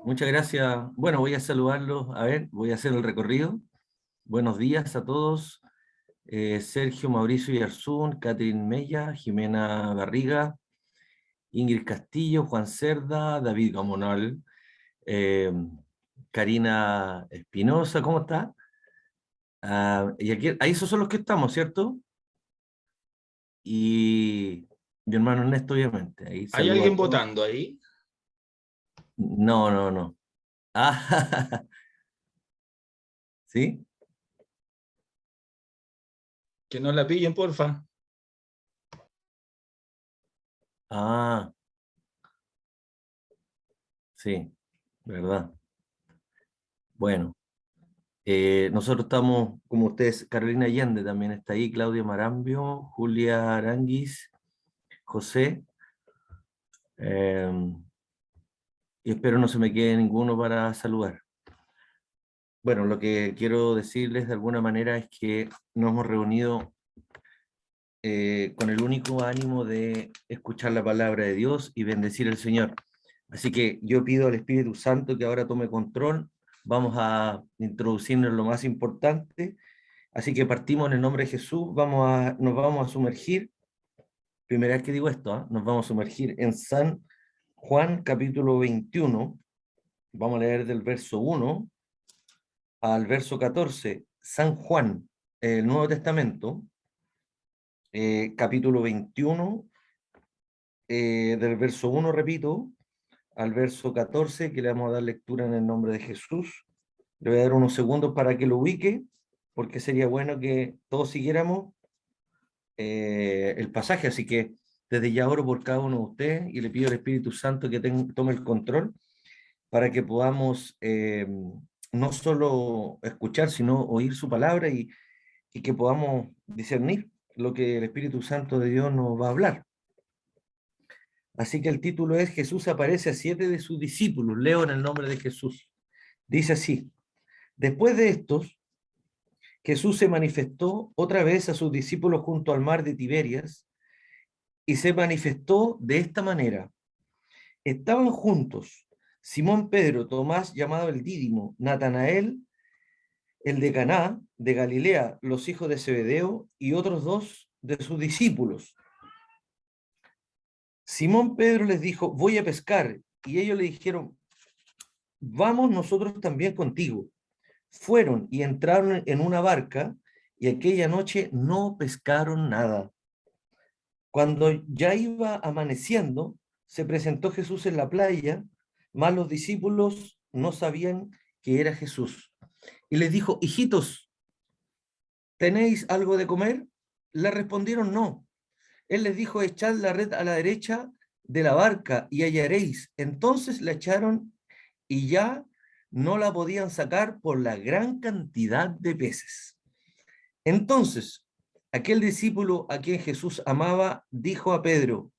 Muchas gracias. Bueno, voy a saludarlos. A ver, voy a hacer el recorrido. Buenos días a todos. Sergio Mauricio Yarzún, Catherine Mella, Jimena Barriga, Ingrid Castillo, Juan Cerda, David Gamonal, eh, Karina Espinosa, ¿cómo está? Y aquí, ahí esos son los que estamos, ¿cierto? Y mi hermano Ernesto, obviamente. Ahí ¿Hay saludo alguien a todos. votando ahí? No, no, no. Ah, ¿sí? Que no la pillen, porfa. Ah, sí, ¿verdad? Bueno. Nosotros estamos, como ustedes, Carolina Allende también está ahí, Claudia Marambio, Julia Aranguis, José, eh, y espero no se me quede ninguno para saludar. Bueno, lo que quiero decirles de alguna manera es que nos hemos reunido con el único ánimo de escuchar la palabra de Dios y bendecir al Señor. Así que yo pido al Espíritu Santo que ahora tome control. Vamos a introducirnos en lo más importante. Así que partimos en el nombre de Jesús, nos vamos a sumergir, primera vez que digo esto, ¿ah? Nos vamos a sumergir en San Juan capítulo 21, vamos a leer del verso 1 al verso 14, San Juan, el Nuevo Testamento, capítulo 21, del verso 1, repito, al verso 14, que le vamos a dar lectura en el nombre de Jesús. Le voy a dar unos segundos para que lo ubique, porque sería bueno que todos siguiéramos el pasaje, así que desde ya oro por cada uno de ustedes y le pido al Espíritu Santo que tome el control para que podamos no solo escuchar, sino oír su palabra y que podamos discernir lo que el Espíritu Santo de Dios nos va a hablar. Así que el título es Jesús aparece a 7 de sus discípulos. Leo en el nombre de Jesús. Dice así: después de estos, Jesús se manifestó otra vez a sus discípulos junto al mar de Tiberias y se manifestó de esta manera. Estaban juntos Simón Pedro, Tomás llamado el Dídimo, Natanael, el de Caná, de Galilea, los hijos de Zebedeo y otros dos de sus discípulos. Simón Pedro les dijo, voy a pescar. Y ellos le dijeron, vamos nosotros también contigo. Fueron y entraron en una barca y aquella noche no pescaron nada. Cuando ya iba amaneciendo, se presentó Jesús en la playa, mas los discípulos no sabían que era Jesús. Y les dijo, hijitos, ¿tenéis algo de comer? Le respondieron, no. Él les dijo, echad la red a la derecha de la barca y hallaréis. Entonces la echaron y ya no la podían sacar por la gran cantidad de peces. Entonces, aquel discípulo a quien Jesús amaba dijo a Pedro,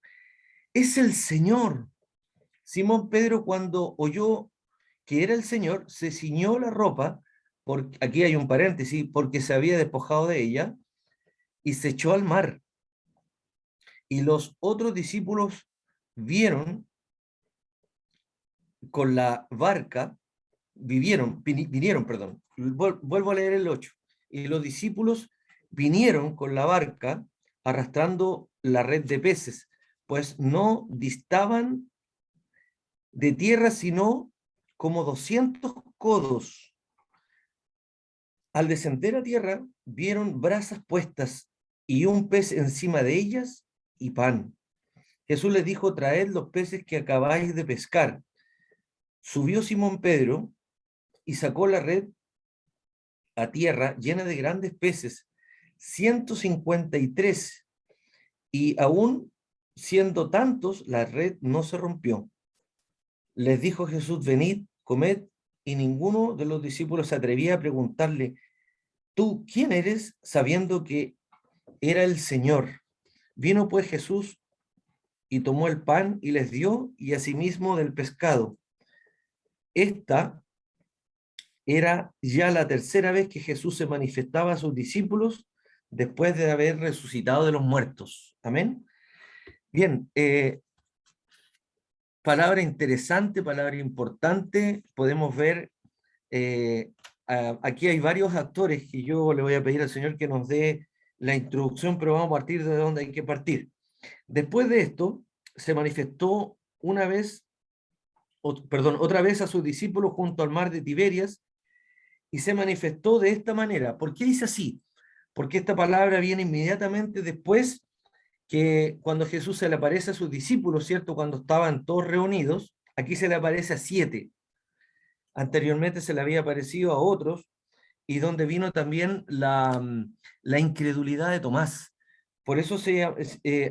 es el Señor. Simón Pedro, cuando oyó que era el Señor, se ciñó la ropa, porque, aquí hay un paréntesis, porque se había despojado de ella, y se echó al mar. Y los otros discípulos vieron con la barca, vinieron, perdón, vuelvo a leer el 8. Y los discípulos vinieron con la barca arrastrando la red de peces, pues no distaban de tierra, sino como 200 codos. Al descender a tierra, vieron brasas puestas y un pez encima de ellas y pan. Jesús les dijo, traed los peces que acabáis de pescar. Subió Simón Pedro y sacó la red a tierra llena de grandes peces, 153, y aún siendo tantos, la red no se rompió. Les dijo Jesús, venid, comed, y ninguno de los discípulos se atrevía a preguntarle, ¿tú quién eres? Sabiendo que era el Señor. Vino pues Jesús y tomó el pan y les dio, y asimismo del pescado. Esta era ya la tercera vez que Jesús se manifestaba a sus discípulos después de haber resucitado de los muertos. Amén. Bien, palabra interesante, palabra importante. Podemos ver, aquí hay varios actores que yo le voy a pedir al Señor que nos dé la introducción, pero vamos a partir de donde hay que partir. Después de esto, se manifestó otra vez a sus discípulos junto al mar de Tiberias, y se manifestó de esta manera. ¿Por qué dice así? Porque esta palabra viene inmediatamente después que cuando Jesús se le aparece a sus discípulos, ¿cierto? Cuando estaban todos reunidos, aquí se le aparece a 7. Anteriormente se le había aparecido a otros, y donde vino también la incredulidad de Tomás. Por eso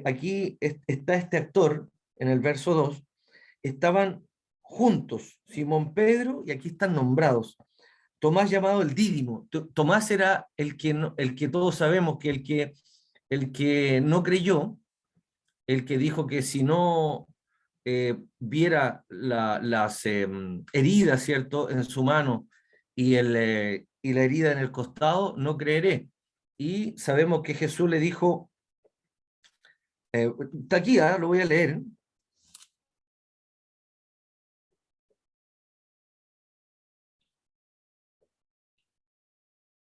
aquí está este actor, en el verso 2, estaban juntos Simón Pedro, y aquí están nombrados. Tomás, llamado el Dídimo. Tomás era el que todos sabemos que el que no creyó, el que dijo que si no viera las heridas, ¿cierto?, en su mano y la herida en el costado, no creeré. Y sabemos que Jesús le dijo, está aquí, lo voy a leer.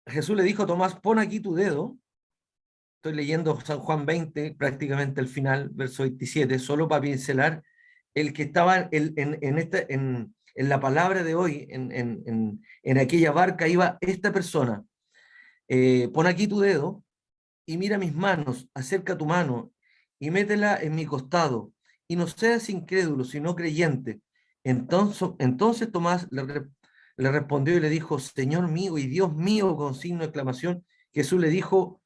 Jesús le dijo a Tomás, pon aquí tu dedo. Estoy leyendo San Juan 20, prácticamente al final, verso 27, solo para pincelar el que estaba en la palabra de hoy, en aquella barca iba esta persona. Pon aquí tu dedo y mira mis manos, acerca tu mano y métela en mi costado, y no seas incrédulo, sino creyente. Entonces Tomás le respondió y le dijo, Señor mío y Dios mío, con signo de exclamación. Jesús le dijo,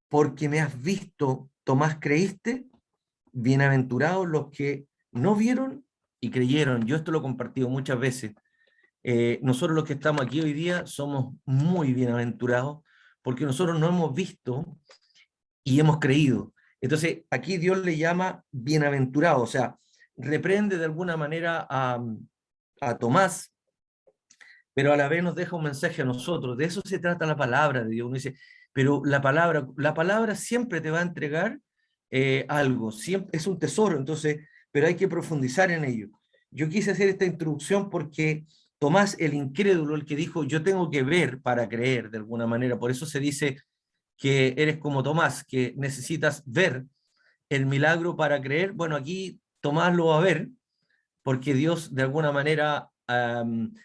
porque me has visto, Tomás, creíste. Bienaventurados los que no vieron y creyeron. Yo esto lo he compartido muchas veces. Nosotros los que estamos aquí hoy día somos muy bienaventurados porque nosotros no hemos visto y hemos creído. Entonces, aquí Dios le llama bienaventurado, o sea, reprende de alguna manera a Tomás, pero a la vez nos deja un mensaje a nosotros. De eso se trata la palabra de Dios. Uno dice, pero la palabra siempre te va a entregar algo, siempre, es un tesoro, entonces, pero hay que profundizar en ello. Yo quise hacer esta introducción porque Tomás, el incrédulo, el que dijo, yo tengo que ver para creer, de alguna manera, por eso se dice que eres como Tomás, que necesitas ver el milagro para creer. Bueno, aquí Tomás lo va a ver, porque Dios de alguna manera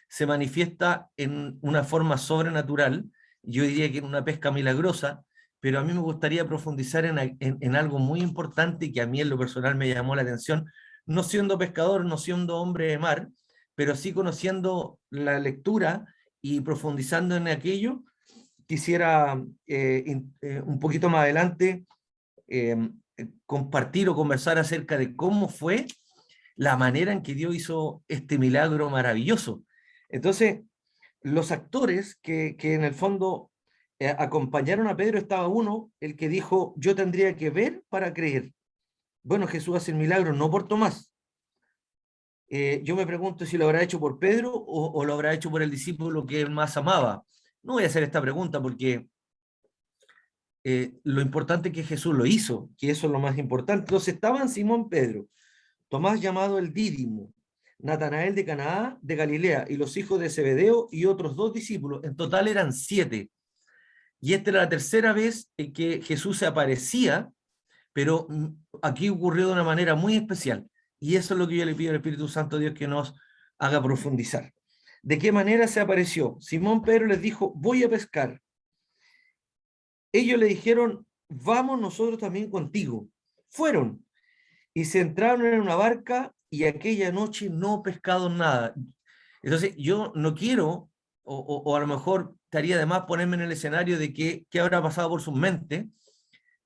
se manifiesta en una forma sobrenatural, yo diría que en una pesca milagrosa, pero a mí me gustaría profundizar en algo muy importante que a mí en lo personal me llamó la atención, no siendo pescador, no siendo hombre de mar, pero sí conociendo la lectura y profundizando en aquello. Quisiera un poquito más adelante compartir o conversar acerca de cómo fue la manera en que Dios hizo este milagro maravilloso. Entonces, los actores que en el fondo acompañaron a Pedro, estaba uno, el que dijo, yo tendría que ver para creer. Bueno, Jesús hace el milagro no por Tomás. Yo me pregunto si lo habrá hecho por Pedro o lo habrá hecho por el discípulo que él más amaba. No voy a hacer esta pregunta porque lo importante es que Jesús lo hizo, que eso es lo más importante. Entonces estaban Simón Pedro, Tomás, llamado el Dídimo, Natanael de Canaá de Galilea y los hijos de Zebedeo y otros 2 discípulos. En total eran 7. Y esta era la tercera vez en que Jesús se aparecía, pero aquí ocurrió de una manera muy especial. Y eso es lo que yo le pido al Espíritu Santo de Dios que nos haga profundizar. ¿De qué manera se apareció? Simón Pedro les dijo, voy a pescar. Ellos le dijeron, vamos nosotros también contigo. Fueron y se entraron en una barca y aquella noche no pescaron nada. Entonces yo no quiero, o a lo mejor estaría de más ponerme en el escenario de qué habrá pasado por sus mentes.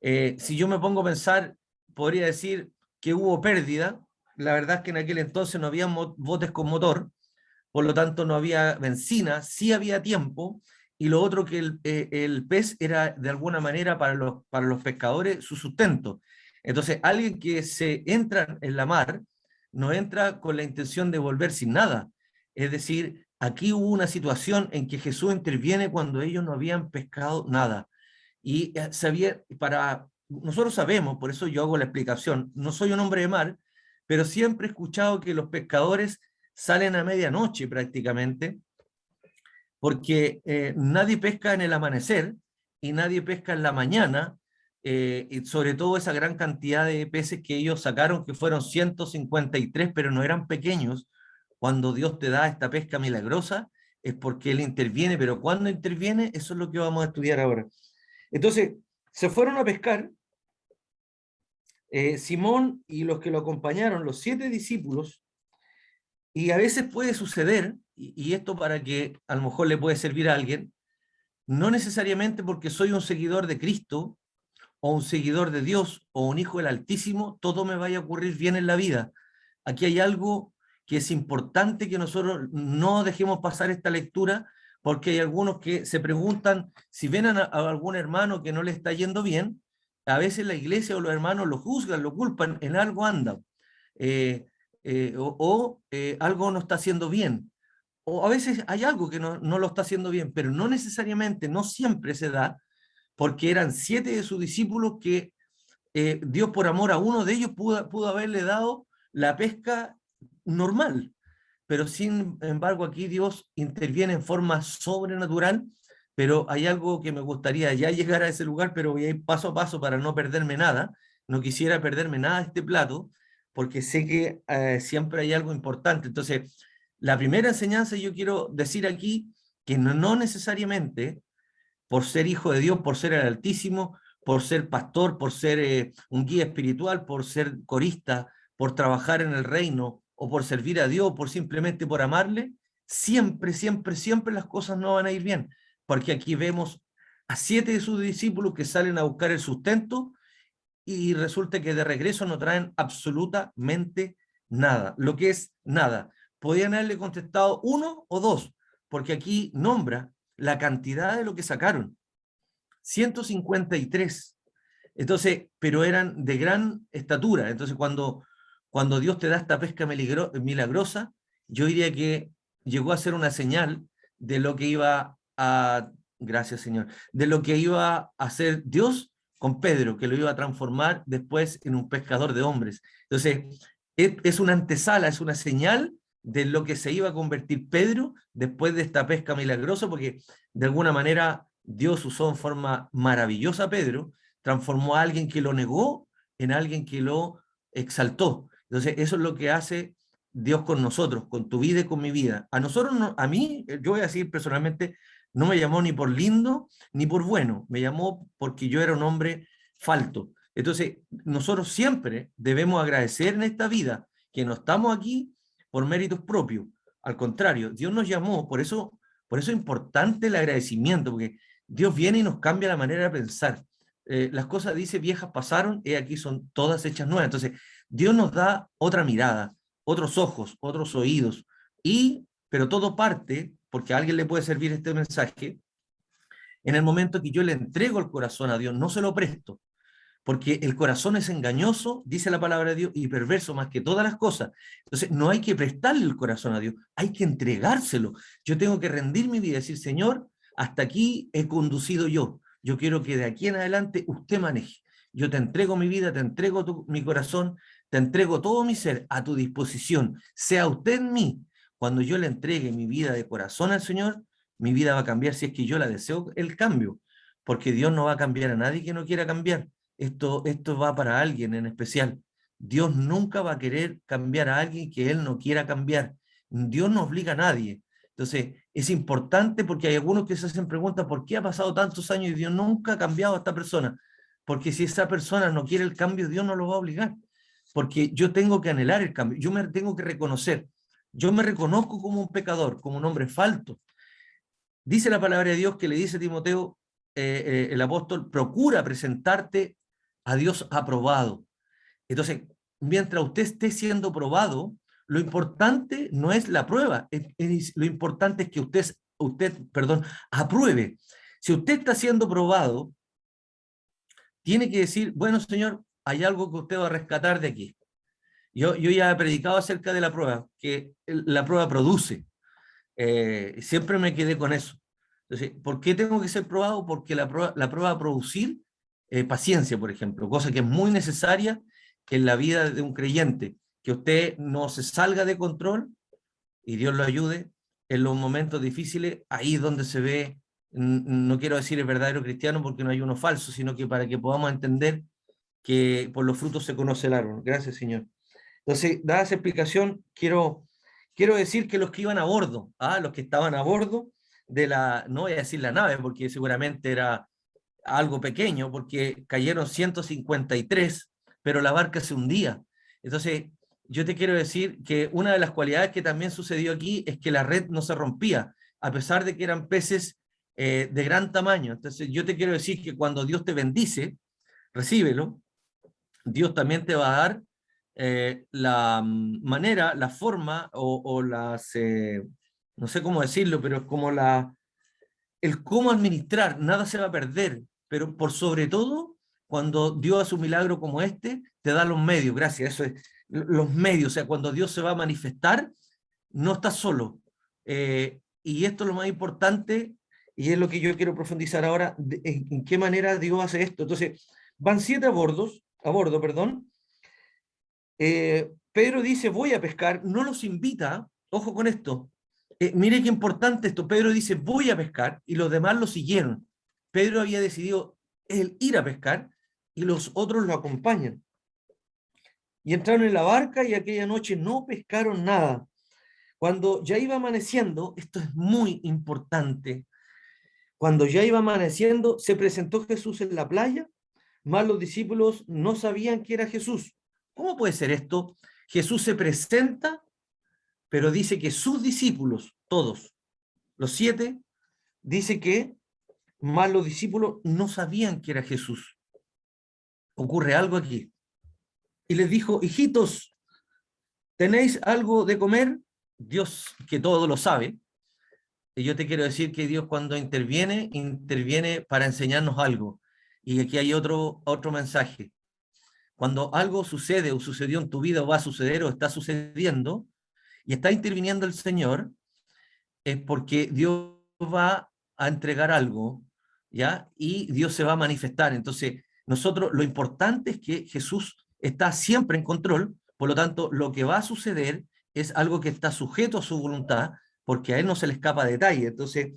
Si yo me pongo a pensar, podría decir que hubo pérdida. La verdad es que en aquel entonces no había botes con motor, por lo tanto no había benzina, sí había tiempo, y lo otro que el pez era de alguna manera para los pescadores su sustento. Entonces, alguien que se entra en la mar no entra con la intención de volver sin nada. Es decir, aquí hubo una situación en que Jesús interviene cuando ellos no habían pescado nada. Y nosotros sabemos, por eso yo hago la explicación, no soy un hombre de mar, pero siempre he escuchado que los pescadores salen a medianoche prácticamente, porque nadie pesca en el amanecer y nadie pesca en la mañana, y sobre todo esa gran cantidad de peces que ellos sacaron, que fueron 153, pero no eran pequeños. Cuando Dios te da esta pesca milagrosa, es porque Él interviene, pero cuando interviene, eso es lo que vamos a estudiar ahora. Entonces, se fueron a pescar, Simón y los que lo acompañaron, los 7 discípulos, y a veces puede suceder, y esto para que a lo mejor le puede servir a alguien, no necesariamente porque soy un seguidor de Cristo, o un seguidor de Dios, o un hijo del Altísimo, todo me vaya a ocurrir bien en la vida. Aquí hay algo que es importante que nosotros no dejemos pasar esta lectura, porque hay algunos que se preguntan si ven a algún hermano que no le está yendo bien, a veces la iglesia o los hermanos lo juzgan, lo culpan, en algo anda, algo no está haciendo bien. O a veces hay algo que no lo está haciendo bien, pero no necesariamente, no siempre se da, porque eran 7 de sus discípulos que Dios por amor a uno de ellos pudo haberle dado la pesca normal, pero sin embargo aquí Dios interviene en forma sobrenatural, pero hay algo que me gustaría ya llegar a ese lugar, pero voy a ir paso a paso para no perderme nada, no quisiera perderme nada de este plato, porque sé que siempre hay algo importante. Entonces, la primera enseñanza yo quiero decir aquí que no necesariamente por ser hijo de Dios, por ser el Altísimo, por ser pastor, por ser un guía espiritual, por ser corista, por trabajar en el reino, o por servir a Dios, por simplemente por amarle, siempre, siempre, siempre las cosas no van a ir bien, porque aquí vemos a 7 de sus discípulos que salen a buscar el sustento y resulta que de regreso no traen absolutamente nada, lo que es nada. Podían haberle contestado 1 o 2, porque aquí nombra la cantidad de lo que sacaron, 153. Entonces, pero eran de gran estatura. Entonces, cuando Dios te da esta pesca milagrosa, yo diría que llegó a ser una señal de lo que iba a, gracias Señor, de lo que iba a hacer Dios con Pedro, que lo iba a transformar después en un pescador de hombres. Entonces, es una antesala, es una señal de lo que se iba a convertir Pedro después de esta pesca milagrosa, porque de alguna manera Dios usó en forma maravillosa a Pedro, transformó a alguien que lo negó en alguien que lo exaltó. Entonces, eso es lo que hace Dios con nosotros, con tu vida y con mi vida. A nosotros, no, a mí, yo voy a decir personalmente, no me llamó ni por lindo ni por bueno, me llamó porque yo era un hombre falto. Entonces, nosotros siempre debemos agradecer en esta vida que no estamos aquí por méritos propios. Al contrario, Dios nos llamó, por eso es importante el agradecimiento, porque Dios viene y nos cambia la manera de pensar. Las cosas, dice, viejas pasaron, y aquí son todas hechas nuevas. Entonces, Dios nos da otra mirada, otros ojos, otros oídos, pero todo parte, porque a alguien le puede servir este mensaje, en el momento que yo le entrego el corazón a Dios, no se lo presto, porque el corazón es engañoso, dice la palabra de Dios, y perverso más que todas las cosas. Entonces, no hay que prestarle el corazón a Dios, hay que entregárselo. Yo tengo que rendir mi vida y decir, Señor, hasta aquí he conducido yo. Yo quiero que de aquí en adelante usted maneje. Yo te entrego mi vida, te entrego mi corazón, te entrego todo mi ser a tu disposición. Sea usted en mí. Cuando yo le entregue mi vida de corazón al Señor, mi vida va a cambiar si es que yo la deseo el cambio, porque Dios no va a cambiar a nadie que no quiera cambiar. Esto va para alguien en especial. Dios nunca va a querer cambiar a alguien que Él no quiera cambiar. Dios no obliga a nadie. Entonces, es importante porque hay algunos que se hacen preguntas, ¿por qué ha pasado tantos años y Dios nunca ha cambiado a esta persona? Porque si esa persona no quiere el cambio, Dios no lo va a obligar. Porque yo tengo que anhelar el cambio, yo me tengo que reconocer. Yo me reconozco como un pecador, como un hombre falto. Dice la palabra de Dios que le dice a Timoteo, el apóstol, procura presentarte a Dios aprobado. Entonces, mientras usted esté siendo probado, lo importante no es la prueba, lo importante es que usted, apruebe. Si usted está siendo probado, tiene que decir, bueno, Señor, hay algo que usted va a rescatar de aquí. Yo ya he predicado acerca de la prueba, que la prueba produce. Siempre me quedé con eso. Entonces, ¿por qué tengo que ser probado? Porque la prueba va a producir paciencia, por ejemplo, cosa que es muy necesaria en la vida de un creyente. que usted no se salga de control y Dios lo ayude en los momentos difíciles, ahí es donde se ve, no quiero decir el verdadero cristiano porque no hay uno falso, sino que para que podamos entender que por los frutos se conoce el árbol. Gracias, Señor. Entonces, dada esa explicación, quiero decir que los que iban a bordo, los que estaban a bordo de la, no voy a decir la nave, porque seguramente era algo pequeño, porque cayeron 153, pero la barca se hundía. Entonces, yo te quiero decir que una de las cualidades que también sucedió aquí es que la red no se rompía, a pesar de que eran peces de gran tamaño. Entonces, yo te quiero decir que cuando Dios te bendice, recíbelo, Dios también te va a dar la manera, la forma o las, no sé cómo decirlo, pero es como el cómo administrar, nada se va a perder, pero por sobre todo, cuando Dios hace un milagro como este, te da los medios, gracias, eso es, los medios, o sea, cuando Dios se va a manifestar, no estás solo. Y esto es lo más importante, y es lo que yo quiero profundizar ahora, en qué manera Dios hace esto. Entonces, van 7 a bordo, perdón. Pedro dice, voy a pescar, no los invita, ojo con esto, mire qué importante esto, Pedro dice, voy a pescar, y los demás lo siguieron. Pedro había decidido él ir a pescar, y los otros lo acompañan. Y entraron en la barca, y aquella noche no pescaron nada. Cuando ya iba amaneciendo, esto es muy importante, cuando ya iba amaneciendo, se presentó Jesús en la playa, mas los discípulos no sabían que era Jesús. ¿Cómo puede ser esto? Jesús se presenta, pero dice que sus discípulos, todos, los 7, dice que más los discípulos no sabían que era Jesús. Ocurre algo aquí. Y les dijo, hijitos, ¿tenéis algo de comer? Dios, que todo lo sabe. Y yo te quiero decir que Dios cuando interviene, interviene para enseñarnos algo. Y aquí hay otro mensaje. Cuando algo sucede o sucedió en tu vida o va a suceder o está sucediendo y está interviniendo el Señor, es porque Dios va a entregar algo, ¿ya? Y Dios se va a manifestar. Entonces, nosotros lo importante es que Jesús está siempre en control, por lo tanto, lo que va a suceder es algo que está sujeto a su voluntad, porque a Él no se le escapa detalle. Entonces,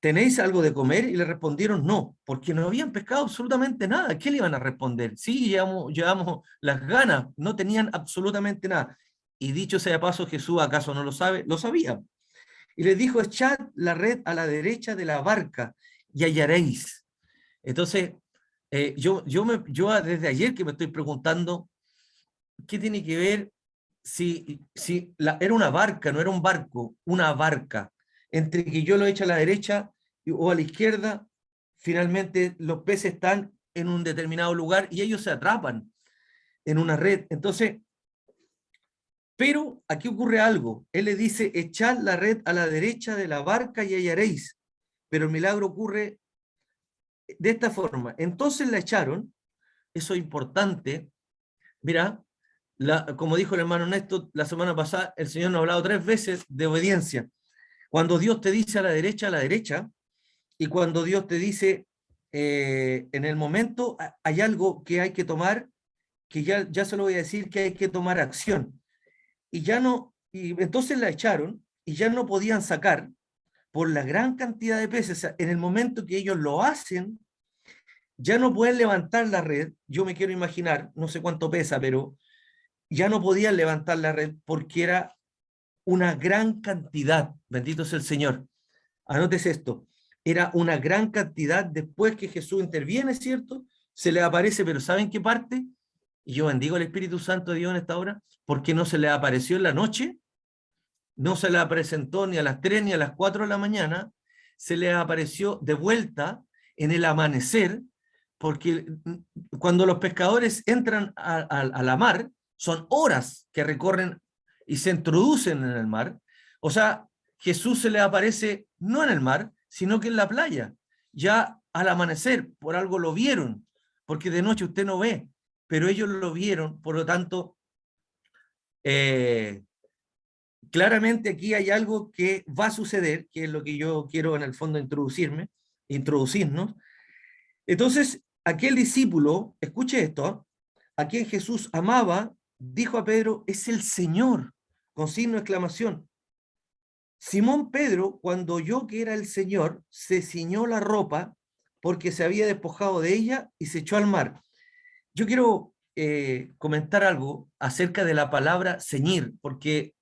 ¿tenéis algo de comer? Y le respondieron no, porque no habían pescado absolutamente nada. ¿Qué le iban a responder? Sí, llevamos las ganas, no tenían absolutamente nada. Y dicho sea de paso, Jesús, ¿acaso no lo sabe? Lo sabía. Y les dijo, echad la red a la derecha de la barca y hallaréis. Entonces, yo desde ayer que me estoy preguntando, ¿qué tiene que ver si era una barca, no era un barco, una barca, entre que yo lo eche a la derecha o a la izquierda, finalmente los peces están en un determinado lugar y ellos se atrapan en una red. Entonces, pero aquí ocurre algo. Él le dice, echad la red a la derecha de la barca y hallaréis. Pero el milagro ocurre de esta forma. Entonces la echaron, eso es importante. Mira, como dijo el hermano Néstor la semana pasada, el Señor nos ha hablado 3 veces de obediencia. Cuando Dios te dice a la derecha, y cuando Dios te dice en el momento hay algo que hay que tomar, que ya se lo voy a decir, que hay que tomar acción. Y ya no, y entonces la echaron y ya no podían sacar por la gran cantidad de peces. O sea, en el momento que ellos lo hacen, ya no pueden levantar la red. Yo me quiero imaginar, no sé cuánto pesa, pero ya no podían levantar la red porque era una gran cantidad. Bendito es el Señor. Anótese esto. Era una gran cantidad después que Jesús interviene, ¿cierto? Se le aparece, pero ¿saben qué parte? Y yo bendigo al Espíritu Santo de Dios en esta hora, porque no se le apareció en la noche, no se le presentó ni a las 3 ni a las 4 de la mañana, se le apareció de vuelta en el amanecer, porque cuando los pescadores entran a la mar, son horas que recorren y se introducen en el mar. O sea, Jesús se le aparece no en el mar, sino que en la playa. Ya al amanecer, por algo lo vieron, porque de noche usted no ve, pero ellos lo vieron, por lo tanto, claramente aquí hay algo que va a suceder, que es lo que yo quiero en el fondo introducirnos. Entonces, aquel discípulo, escuche esto, a quien Jesús amaba dijo a Pedro, es el Señor, con signo de exclamación. Simón Pedro, cuando oyó que era el Señor, se ciñó la ropa porque se había despojado de ella y se echó al mar. Yo quiero comentar algo acerca de la palabra ceñir, porque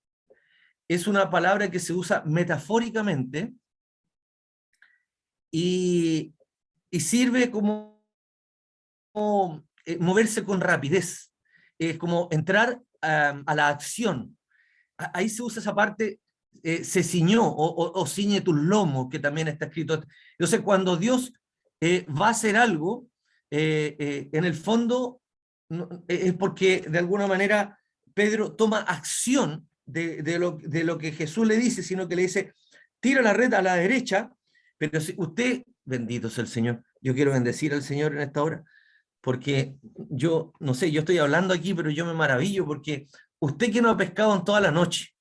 es una palabra que se usa metafóricamente y, y sirve como moverse con rapidez, es como entrar a la acción. Ahí se usa esa parte, se ciñó o ciñe tus lomos, que también está escrito. Entonces, cuando Dios va a hacer algo, en el fondo es porque de alguna manera Pedro toma acción de lo que Jesús le dice, sino que le dice, tira la red a la derecha, pero si usted, bendito sea el Señor, yo quiero bendecir al Señor en esta hora, porque yo, no sé, yo estoy hablando aquí, pero yo me maravillo, porque usted que no ha pescado en toda la noche,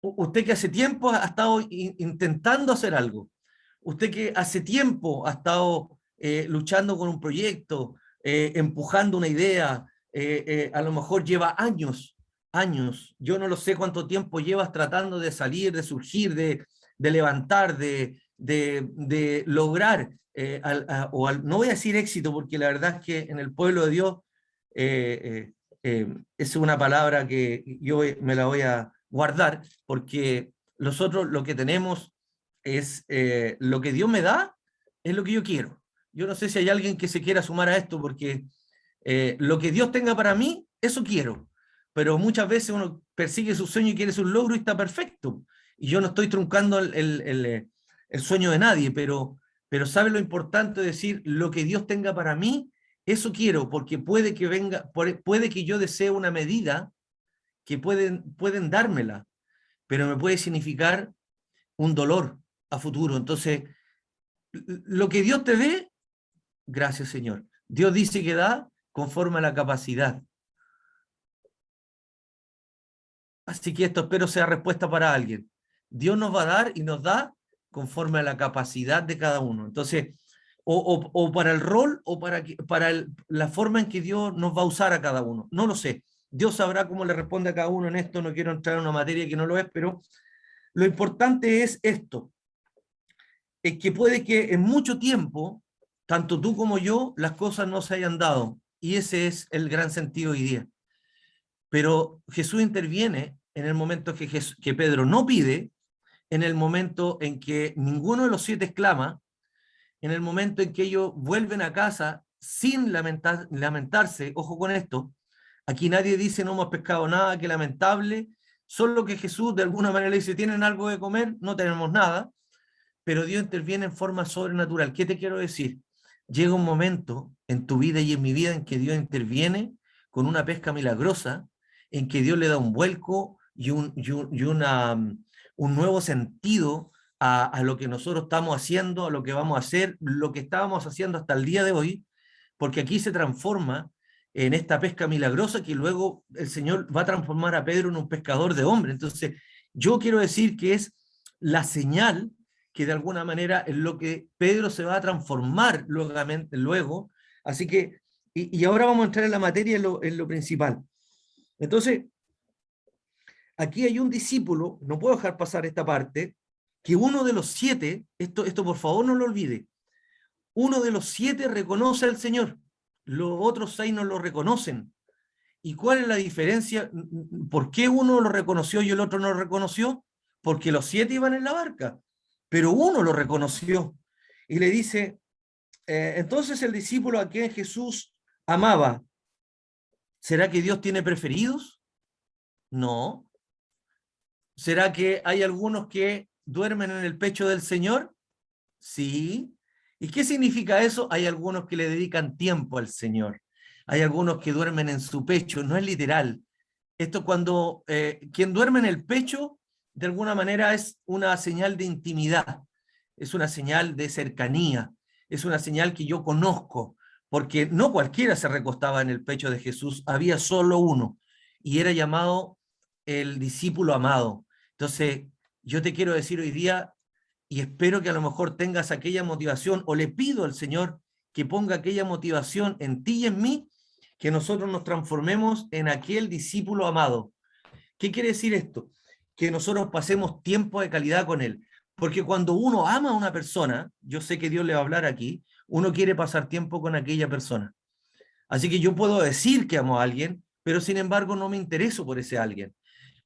usted que hace tiempo ha estado intentando hacer algo, usted que hace tiempo ha estado luchando con un proyecto, empujando una idea, a lo mejor lleva años, yo no lo sé cuánto tiempo llevas tratando de salir, de surgir, de levantar, de lograr, no voy a decir éxito, porque la verdad es que en el pueblo de Dios es una palabra que yo me la voy a guardar, porque nosotros lo que tenemos es lo que Dios me da, es lo que yo quiero. Yo no sé si hay alguien que se quiera sumar a esto, porque lo que Dios tenga para mí, eso quiero. Pero muchas veces uno persigue su sueño y quiere su logro y está perfecto. Y yo no estoy truncando el sueño de nadie, pero ¿sabe lo importante de decir lo que Dios tenga para mí? Eso quiero, porque puede que venga, puede que yo desee una medida que pueden dármela, pero me puede significar un dolor a futuro. Entonces, lo que Dios te dé, gracias Señor. Dios dice que da conforme a la capacidad. Así que esto espero sea respuesta para alguien. Dios nos va a dar y nos da conforme a la capacidad de cada uno. Entonces, o para el rol o para la forma en que Dios nos va a usar a cada uno. No lo sé. Dios sabrá cómo le responde a cada uno en esto. No quiero entrar en una materia que no lo es, pero lo importante es esto. Es que puede que en mucho tiempo, tanto tú como yo, las cosas no se hayan dado. Y ese es el gran sentido hoy día. Pero Jesús interviene en el momento que Pedro no pide, en el momento en que ninguno de los 7 exclama, en el momento en que ellos vuelven a casa sin lamentarse, ojo con esto, aquí nadie dice no hemos pescado nada, qué lamentable, solo que Jesús de alguna manera le dice, ¿tienen algo de comer? No tenemos nada, pero Dios interviene en forma sobrenatural. ¿Qué te quiero decir? Llega un momento en tu vida y en mi vida en que Dios interviene con una pesca milagrosa, en que Dios le da un vuelco un nuevo sentido a lo que nosotros estamos haciendo, a lo que vamos a hacer, lo que estábamos haciendo hasta el día de hoy, porque aquí se transforma en esta pesca milagrosa que luego el Señor va a transformar a Pedro en un pescador de hombres. Entonces, yo quiero decir que es la señal que de alguna manera es lo que Pedro se va a transformar luego. Así que, y ahora vamos a entrar en la materia, en lo principal. Entonces, aquí hay un discípulo, no puedo dejar pasar esta parte, que uno de los 7, esto por favor no lo olvide, uno de los 7 reconoce al Señor, los otros 6 no lo reconocen. ¿Y cuál es la diferencia? ¿Por qué uno lo reconoció y el otro no lo reconoció? Porque los 7 iban en la barca, pero uno lo reconoció y le dice, entonces el discípulo a quien Jesús amaba, ¿será que Dios tiene preferidos? No. ¿Será que hay algunos que duermen en el pecho del Señor? Sí. ¿Y qué significa eso? Hay algunos que le dedican tiempo al Señor. Hay algunos que duermen en su pecho, no es literal. Esto cuando quien duerme en el pecho, de alguna manera es una señal de intimidad, es una señal de cercanía, es una señal que yo conozco, porque no cualquiera se recostaba en el pecho de Jesús, había solo uno, y era llamado el discípulo amado. Entonces, yo te quiero decir hoy día, y espero que a lo mejor tengas aquella motivación, o le pido al Señor que ponga aquella motivación en ti y en mí, que nosotros nos transformemos en aquel discípulo amado. ¿Qué quiere decir esto? Que nosotros pasemos tiempo de calidad con él. Porque cuando uno ama a una persona, yo sé que Dios le va a hablar aquí, uno quiere pasar tiempo con aquella persona. Así que yo puedo decir que amo a alguien, pero sin embargo no me intereso por ese alguien.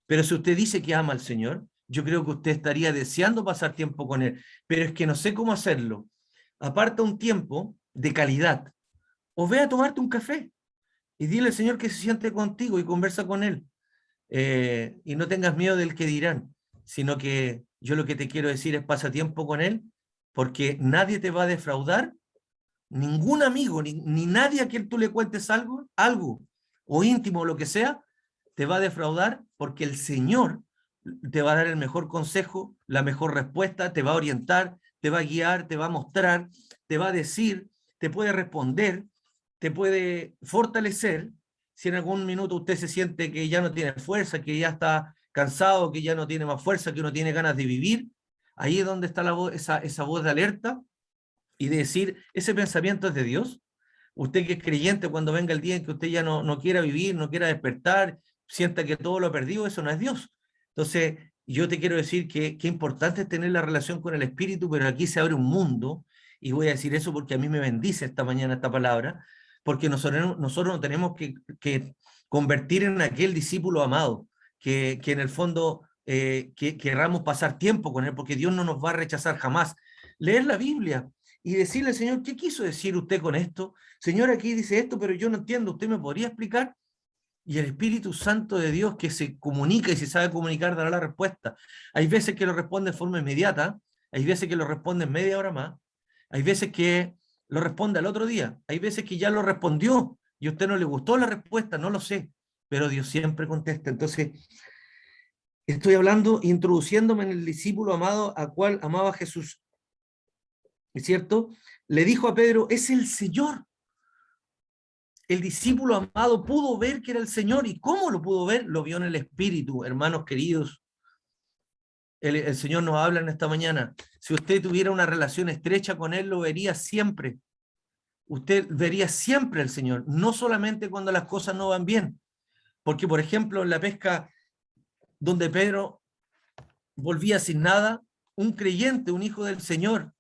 Pero si usted dice que ama al Señor, yo creo que usted estaría deseando pasar tiempo con Él, pero es que no sé cómo hacerlo. Aparta un tiempo de calidad, o ve a tomarte un café y dile al Señor que se siente contigo y conversa con Él. Y no tengas miedo del que dirán, sino que yo lo que te quiero decir es pasa tiempo con Él, porque nadie te va a defraudar, ningún amigo, ni nadie a quien tú le cuentes algo, o íntimo o lo que sea, te va a defraudar porque el Señor te va a dar el mejor consejo, la mejor respuesta, te va a orientar, te va a guiar, te va a mostrar, te va a decir, te puede responder, te puede fortalecer. Si en algún minuto usted se siente que ya no tiene fuerza, que ya está cansado, que ya no tiene más fuerza, que no tiene ganas de vivir, ahí es donde está la voz, esa voz de alerta y de decir, ese pensamiento es de Dios. Usted que es creyente, cuando venga el día en que usted ya no quiera vivir, no quiera despertar, sienta que todo lo ha perdido, eso no es Dios. Entonces, yo te quiero decir que importante es tener la relación con el Espíritu, pero aquí se abre un mundo, y voy a decir eso porque a mí me bendice esta mañana esta palabra, porque nosotros nos tenemos que convertir en aquel discípulo amado, que en el fondo que querramos pasar tiempo con él, porque Dios no nos va a rechazar jamás. Leer la Biblia y decirle, Señor, ¿qué quiso decir usted con esto? Señor, aquí dice esto, pero yo no entiendo, ¿usted me podría explicar? Y el Espíritu Santo de Dios, que se comunica y se sabe comunicar, dará la respuesta. Hay veces que lo responde de forma inmediata, hay veces que lo responde en media hora más, hay veces que lo responde al otro día, hay veces que ya lo respondió y a usted no le gustó la respuesta, no lo sé, pero Dios siempre contesta. Entonces, estoy hablando, introduciéndome en el discípulo amado a cual amaba Jesús, ¿es cierto? Le dijo a Pedro, es el Señor. El discípulo amado pudo ver que era el Señor. ¿Y cómo lo pudo ver? Lo vio en el Espíritu, hermanos queridos. El Señor nos habla en esta mañana. Si usted tuviera una relación estrecha con Él, lo vería siempre. Usted vería siempre al Señor, no solamente cuando las cosas no van bien. Porque, por ejemplo, en la pesca donde Pedro volvía sin nada, un creyente, un hijo del Señor,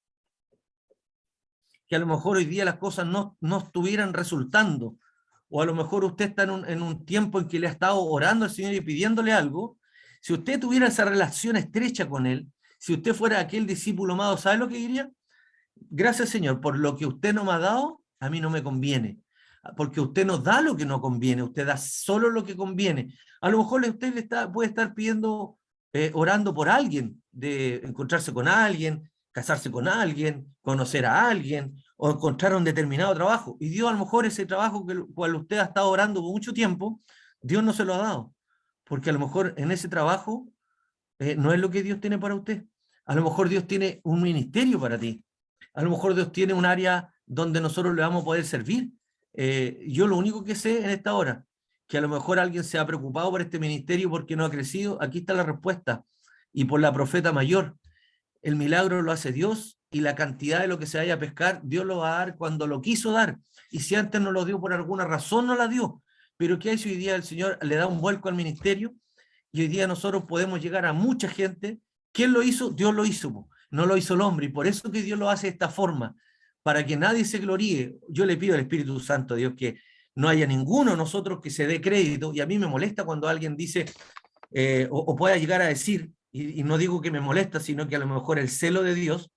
que a lo mejor hoy día las cosas no estuvieran resultando, o a lo mejor usted está en un tiempo en que le ha estado orando al Señor y pidiéndole algo, si usted tuviera esa relación estrecha con Él, si usted fuera aquel discípulo amado, ¿sabe lo que diría? Gracias, Señor, por lo que usted no me ha dado, a mí no me conviene. Porque usted no da lo que no conviene, usted da solo lo que conviene. A lo mejor usted puede estar pidiendo, orando por alguien, de encontrarse con alguien, casarse con alguien, conocer a alguien, o encontrar un determinado trabajo. Y Dios, a lo mejor ese trabajo que cual usted ha estado orando por mucho tiempo, Dios no se lo ha dado. Porque a lo mejor en ese trabajo no es lo que Dios tiene para usted. A lo mejor Dios tiene un ministerio para ti. A lo mejor Dios tiene un área donde nosotros le vamos a poder servir. Yo lo único que sé en esta hora, que a lo mejor alguien se ha preocupado por este ministerio porque no ha crecido, aquí está la respuesta. Y por la profeta mayor, el milagro lo hace Dios y la cantidad de lo que se vaya a pescar, Dios lo va a dar cuando lo quiso dar. Y si antes no lo dio por alguna razón, no la dio. Pero ¿qué hay si hoy día el Señor le da un vuelco al ministerio? Y hoy día nosotros podemos llegar a mucha gente. ¿Quién lo hizo? Dios lo hizo, no lo hizo el hombre. Y por eso que Dios lo hace de esta forma, para que nadie se gloríe. Yo le pido al Espíritu Santo a Dios que no haya ninguno de nosotros que se dé crédito. Y a mí me molesta cuando alguien dice, o pueda llegar a decir, y no digo que me molesta, sino que a lo mejor el celo de Dios,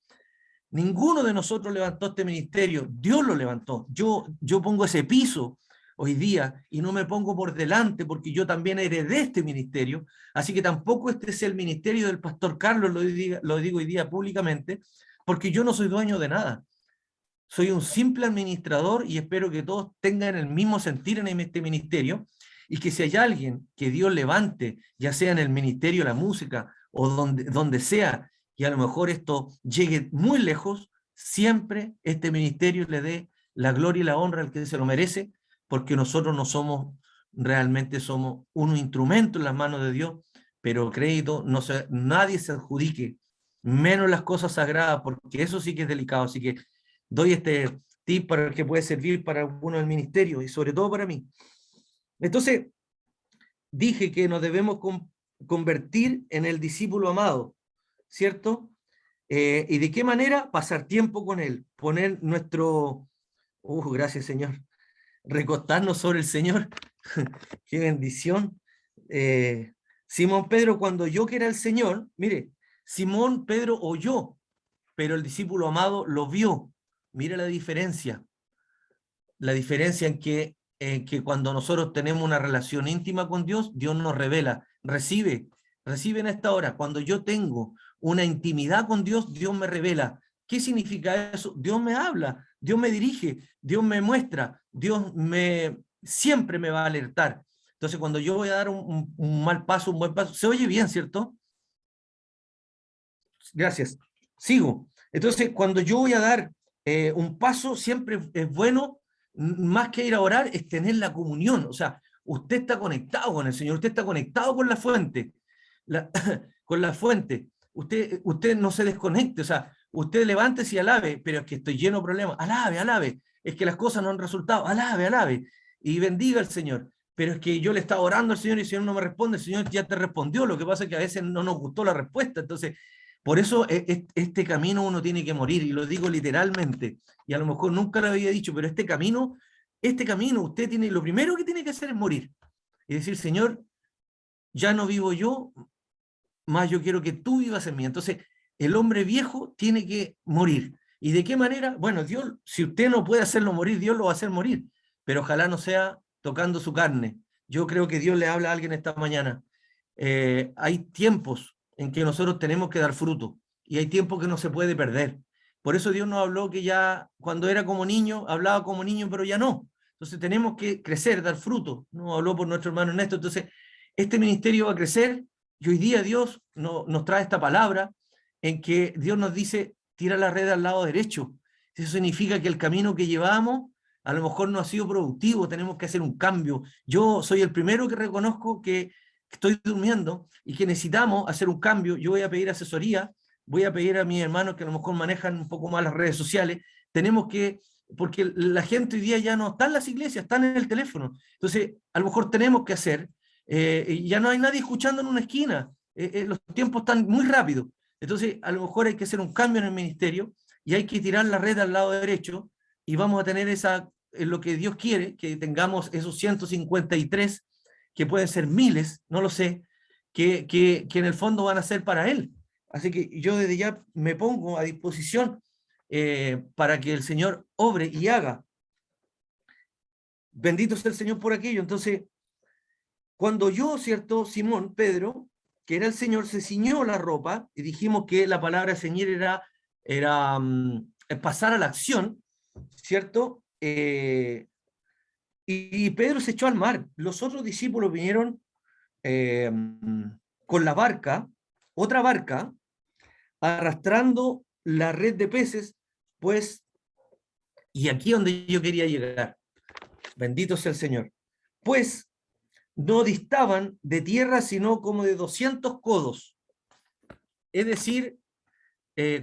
ninguno de nosotros levantó este ministerio, Dios lo levantó. Yo pongo ese piso hoy día y no me pongo por delante porque yo también heredé este ministerio, así que tampoco este es el ministerio del pastor Carlos, lo digo hoy día públicamente, porque yo no soy dueño de nada. Soy un simple administrador y espero que todos tengan el mismo sentir en este ministerio y que si hay alguien que Dios levante, ya sea en el ministerio de la música o donde sea, y a lo mejor esto llegue muy lejos, siempre este ministerio le dé la gloria y la honra al que se lo merece, porque nosotros no somos, realmente somos un instrumento en las manos de Dios, pero crédito, nadie se adjudique, menos las cosas sagradas, porque eso sí que es delicado. Así que doy tip para el que puede servir para alguno del ministerio y sobre todo para mí. Entonces, dije que nos debemos convertir en el discípulo amado, ¿cierto? ¿Y de qué manera? Pasar tiempo con él, poner nuestro, gracias Señor, recostarnos sobre el Señor, qué bendición. Simón Pedro, cuando oyó que era el Señor, mire, Simón Pedro oyó, pero el discípulo amado lo vio. Mire la diferencia en que cuando nosotros tenemos una relación íntima con Dios, Dios nos revela, recibe en esta hora. Cuando yo tengo una intimidad con Dios, Dios me revela. ¿Qué significa eso? Dios me habla, Dios me dirige, Dios me muestra, siempre me va a alertar. Entonces, cuando yo voy a dar un mal paso, un buen paso, se oye bien, ¿cierto? Gracias. Sigo. Entonces, cuando yo voy a dar un paso, siempre es bueno, más que ir a orar, es tener la comunión. O sea, usted está conectado con el Señor, usted está conectado con la fuente. Con la fuente. Usted no se desconecte, o sea, usted levántese y alabe, pero es que estoy lleno de problemas. Alabe, alabe. Es que las cosas no han resultado. Alabe, alabe. Y bendiga al Señor. Pero es que yo le estaba orando al Señor y el Señor no me responde. El Señor ya te respondió. Lo que pasa es que a veces no nos gustó la respuesta. Entonces, por eso este camino uno tiene que morir, y lo digo literalmente, y a lo mejor nunca lo había dicho, pero este camino, usted tiene, lo primero que tiene que hacer es morir, y decir, Señor, ya no vivo yo, más yo quiero que tú vivas en mí. Entonces, el hombre viejo tiene que morir. ¿Y de qué manera? Bueno, Dios, si usted no puede hacerlo morir, Dios lo va a hacer morir, pero ojalá no sea tocando su carne. Yo creo que Dios le habla a alguien esta mañana. Hay tiempos en que nosotros tenemos que dar fruto, y hay tiempos que no se puede perder. Por eso Dios nos habló que ya cuando era como niño, hablaba como niño, pero ya no. Entonces tenemos que crecer, dar fruto. Nos habló por nuestro hermano Ernesto. Entonces, este ministerio va a crecer, y hoy día Dios nos trae esta palabra en que Dios nos dice, tira la red al lado derecho. Eso significa que el camino que llevamos a lo mejor no ha sido productivo, tenemos que hacer un cambio. Yo soy el primero que reconozco que estoy durmiendo y que necesitamos hacer un cambio. Yo voy a pedir asesoría, voy a pedir a mis hermanos que a lo mejor manejan un poco más las redes sociales. Tenemos que, porque la gente hoy día ya no está en las iglesias, están en el teléfono. Entonces, a lo mejor tenemos que hacer, ya no hay nadie escuchando en una esquina, los tiempos están muy rápidos. Entonces, a lo mejor hay que hacer un cambio en el ministerio y hay que tirar la red al lado derecho, y vamos a tener lo que Dios quiere, que tengamos esos 153, que pueden ser miles, no lo sé, que en el fondo van a ser para Él. Así que yo desde ya me pongo a disposición para que el Señor obre y haga. Bendito sea el Señor por aquello. Entonces, cuando yo, ¿cierto? Simón, Pedro, que era el Señor, se ciñó la ropa, y dijimos que la palabra ceñir era pasar a la acción, ¿cierto? Y Pedro se echó al mar. Los otros discípulos vinieron con la barca, otra barca, arrastrando la red de peces, pues, y aquí donde yo quería llegar, bendito sea el Señor, pues no distaban de tierra sino como de 200 codos. Es decir,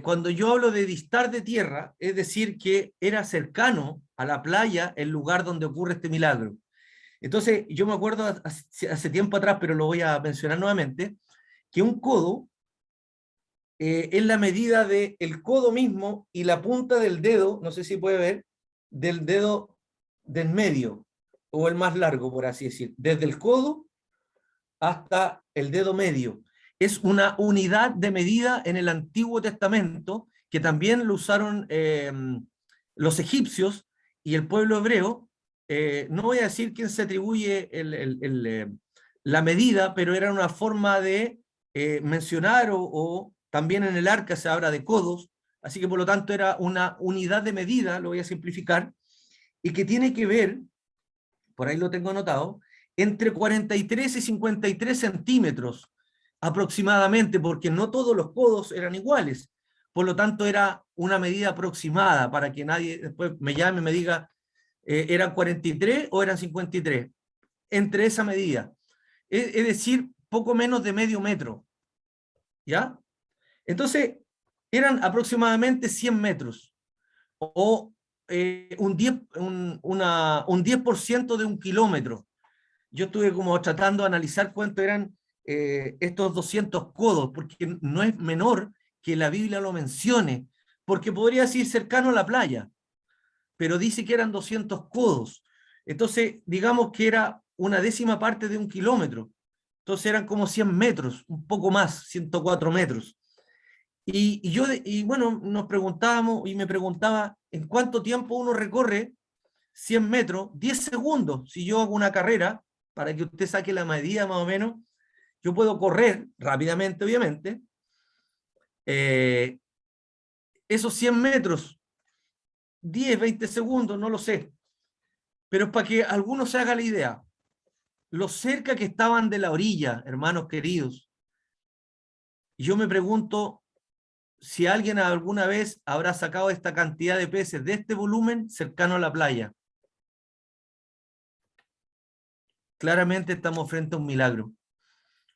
cuando yo hablo de distar de tierra, es decir, que era cercano a la playa el lugar donde ocurre este milagro. Entonces, yo me acuerdo hace tiempo atrás, pero lo voy a mencionar nuevamente, que un codo es la medida del codo mismo y la punta del dedo, no sé si puede ver, del dedo del medio, o el más largo, por así decir, desde el codo hasta el dedo medio. Es una unidad de medida en el Antiguo Testamento, que también lo usaron los egipcios y el pueblo hebreo. No voy a decir quién se atribuye la medida, pero era una forma de mencionar, o también en el arca se habla de codos, así que por lo tanto era una unidad de medida, lo voy a simplificar, y que tiene que ver, por ahí lo tengo anotado, entre 43 y 53 centímetros aproximadamente, porque no todos los codos eran iguales. Por lo tanto, era una medida aproximada para que nadie después me llame y me diga, ¿eran 43 o eran 53? Entre esa medida. Es decir, poco menos de medio metro. ¿Ya? Entonces, eran aproximadamente 100 metros. O un 10% de un kilómetro. Yo estuve como tratando de analizar cuánto eran estos 200 codos, porque no es menor que la Biblia lo mencione, porque podría decir cercano a la playa, pero dice que eran 200 codos. Entonces, digamos que era una décima parte de un kilómetro. Entonces eran como 100 metros, un poco más, 104 metros. Y bueno, nos preguntábamos y me preguntaba, ¿en cuánto tiempo uno recorre 100 metros? 10 segundos. Si yo hago una carrera, para que usted saque la medida más o menos, yo puedo correr rápidamente, obviamente, esos 100 metros, 10, 20 segundos, no lo sé. Pero es para que alguno se haga la idea. Lo cerca que estaban de la orilla, hermanos queridos. Yo me pregunto si alguien alguna vez habrá sacado esta cantidad de peces de este volumen cercano a la playa. Claramente estamos frente a un milagro.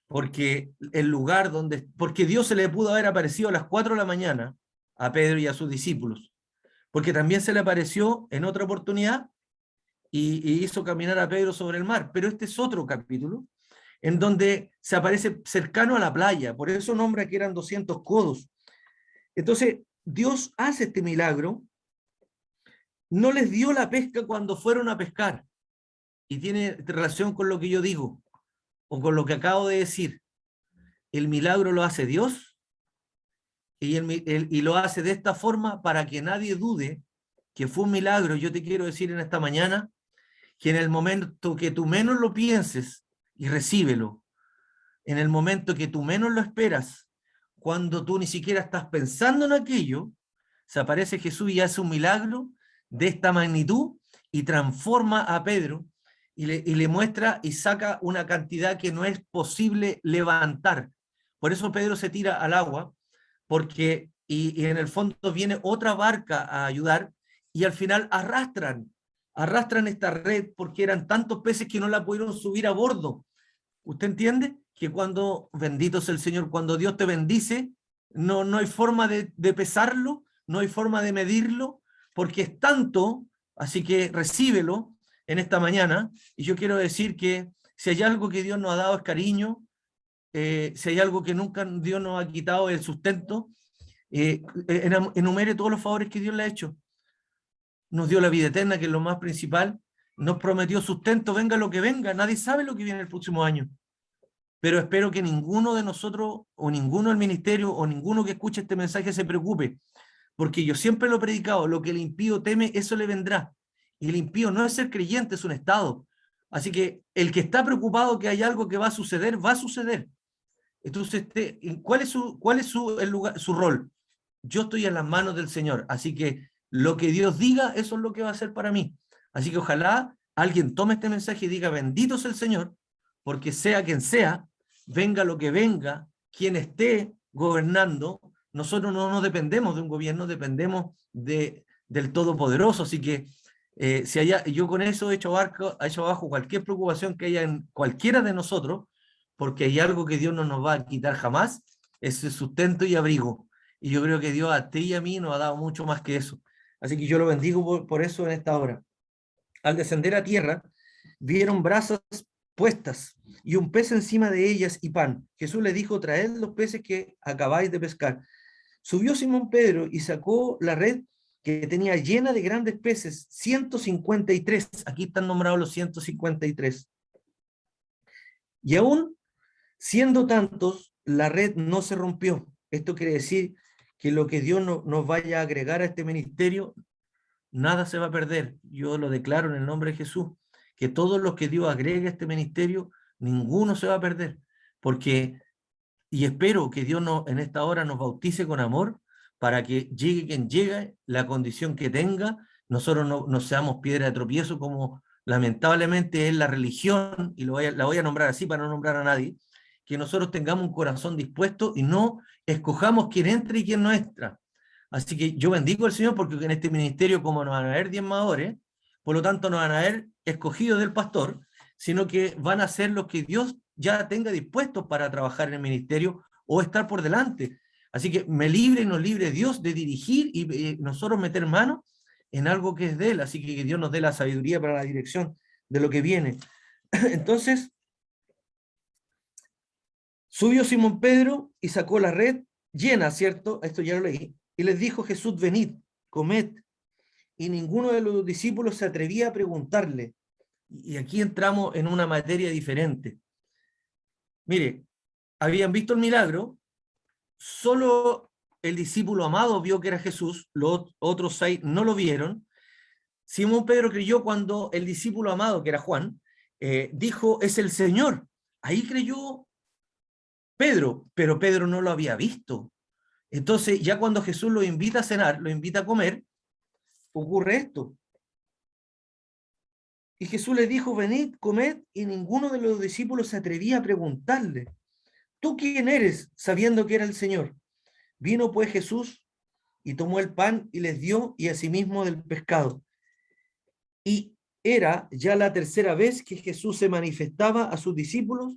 Porque el lugar porque Dios se le pudo haber aparecido a las 4 de la mañana a Pedro y a sus discípulos. Porque también se le apareció en otra oportunidad y hizo caminar a Pedro sobre el mar. Pero este es otro capítulo en donde se aparece cercano a la playa. Por eso nombra que eran 200 codos. Entonces, Dios hace este milagro. No les dio la pesca cuando fueron a pescar. Y tiene relación con lo que yo digo, o con lo que acabo de decir. El milagro lo hace Dios, y lo hace de esta forma para que nadie dude que fue un milagro. Yo te quiero decir en esta mañana que en el momento que tú menos lo pienses, y recíbelo, en el momento que tú menos lo esperas, cuando tú ni siquiera estás pensando en aquello, se aparece Jesús y hace un milagro de esta magnitud y transforma a Pedro y le muestra y saca una cantidad que no es posible levantar. Por eso Pedro se tira al agua, porque y en el fondo viene otra barca a ayudar y al final arrastran esta red porque eran tantos peces que no la pudieron subir a bordo. ¿Usted entiende? Que cuando, bendito es el Señor, cuando Dios te bendice, no hay forma de pesarlo, no hay forma de medirlo, porque es tanto, así que recíbelo en esta mañana. Y yo quiero decir que si hay algo que Dios nos ha dado es cariño, si hay algo que nunca Dios nos ha quitado es el sustento. Enumere todos los favores que Dios le ha hecho. Nos dio la vida eterna, que es lo más principal. Nos prometió sustento, venga lo que venga. Nadie sabe lo que viene el próximo año. Pero espero que ninguno de nosotros, o ninguno del ministerio, o ninguno que escuche este mensaje se preocupe. Porque yo siempre lo he predicado, lo que el impío teme, eso le vendrá. Y el impío no es ser creyente, es un estado. Así que el que está preocupado que hay algo que va a suceder. Entonces, ¿cuál es su rol? Yo estoy en las manos del Señor, así que lo que Dios diga, eso es lo que va a hacer para mí. Así que ojalá alguien tome este mensaje y diga, bendito es el Señor, porque sea quien sea, venga lo que venga, quien esté gobernando, nosotros no nos dependemos de un gobierno, dependemos del Todopoderoso. Así que yo con eso he hecho abajo cualquier preocupación que haya en cualquiera de nosotros, porque hay algo que Dios no nos va a quitar jamás, ese sustento y abrigo. Y yo creo que Dios a ti y a mí nos ha dado mucho más que eso. Así que yo lo bendigo por eso en esta hora. Al descender a tierra, vieron brasas puestas y un pez encima de ellas y pan. Jesús le dijo, traed los peces que acabáis de pescar. Subió Simón Pedro y sacó la red que tenía llena de grandes peces, 153. Aquí están nombrados los 153. Y aún siendo tantos, la red no se rompió. Esto quiere decir que lo que Dios nos vaya a agregar a este ministerio, nada se va a perder. Yo lo declaro en el nombre de Jesús, que todos los que Dios agregue a este ministerio, ninguno se va a perder. Y espero que Dios en esta hora nos bautice con amor, para que llegue quien llegue, la condición que tenga, nosotros no seamos piedra de tropiezo, como lamentablemente es la religión, y la voy a nombrar así para no nombrar a nadie, que nosotros tengamos un corazón dispuesto y no escojamos quién entra y quién no entra. Así que yo bendigo al Señor, porque en este ministerio, como no van a haber diezmadores, por lo tanto no van a haber escogidos del pastor, sino que van a ser los que Dios ya tenga dispuestos para trabajar en el ministerio o estar por delante. Así que me libre y nos libre Dios de dirigir y nosotros meter mano en algo que es de Él, así que Dios nos dé la sabiduría para la dirección de lo que viene. Entonces, subió Simón Pedro y sacó la red llena, ¿cierto? Esto ya lo leí. Y les dijo Jesús, venid, comed. Y ninguno de los discípulos se atrevía a preguntarle. Y aquí entramos en una materia diferente. Mire, habían visto el milagro, solo el discípulo amado vio que era Jesús, los otros 6 no lo vieron. Simón Pedro creyó cuando el discípulo amado, que era Juan, dijo, es el Señor. Ahí creyó Pedro, pero Pedro no lo había visto. Entonces, ya cuando Jesús lo invita a cenar, lo invita a comer, ocurre esto. Y Jesús le dijo, venid, comed, y ninguno de los discípulos se atrevía a preguntarle, ¿tú quién eres? Sabiendo que era el Señor. Vino pues Jesús y tomó el pan y les dio, y asimismo del pescado. Y era ya la tercera vez que Jesús se manifestaba a sus discípulos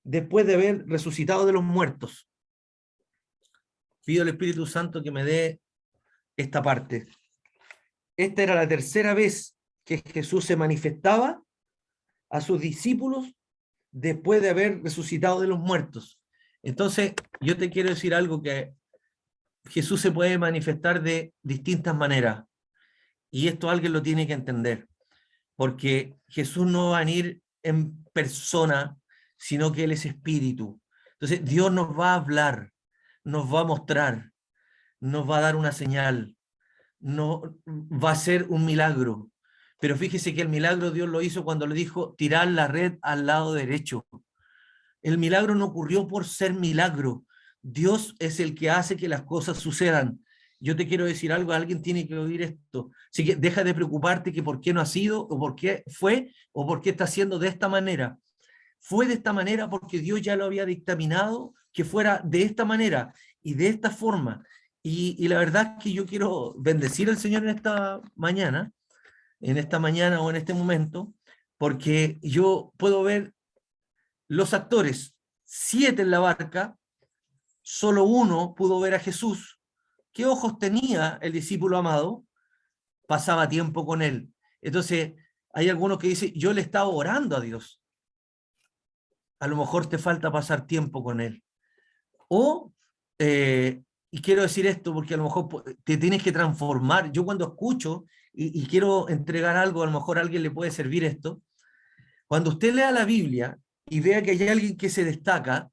después de haber resucitado de los muertos. Pido al Espíritu Santo que me dé esta parte. Esta era la tercera vez que Jesús se manifestaba a sus discípulos después de haber resucitado de los muertos. Entonces, yo te quiero decir algo, que Jesús se puede manifestar de distintas maneras, y esto alguien lo tiene que entender, porque Jesús no va a venir en persona, sino que Él es espíritu. Entonces, Dios nos va a hablar, nos va a mostrar, nos va a dar una señal, no va a ser un milagro. Pero fíjese que el milagro Dios lo hizo cuando le dijo, tirar la red al lado derecho. El milagro no ocurrió por ser milagro. Dios es el que hace que las cosas sucedan. Yo te quiero decir algo, alguien tiene que oír esto. Así que deja de preocuparte que por qué no ha sido, o por qué fue, o por qué está haciendo de esta manera. Fue de esta manera porque Dios ya lo había dictaminado que fuera de esta manera y de esta forma. Y la verdad es que yo quiero bendecir al Señor en esta mañana o en este momento, porque yo puedo ver los actores, 7 en la barca, solo uno pudo ver a Jesús. ¿Qué ojos tenía el discípulo amado? Pasaba tiempo con él. Entonces, hay algunos que dicen, yo le estaba orando a Dios. A lo mejor te falta pasar tiempo con él. O, y quiero decir esto porque a lo mejor te tienes que transformar. Yo cuando escucho y quiero entregar algo, a lo mejor a alguien le puede servir esto. Cuando usted lea la Biblia y vea que hay alguien que se destaca,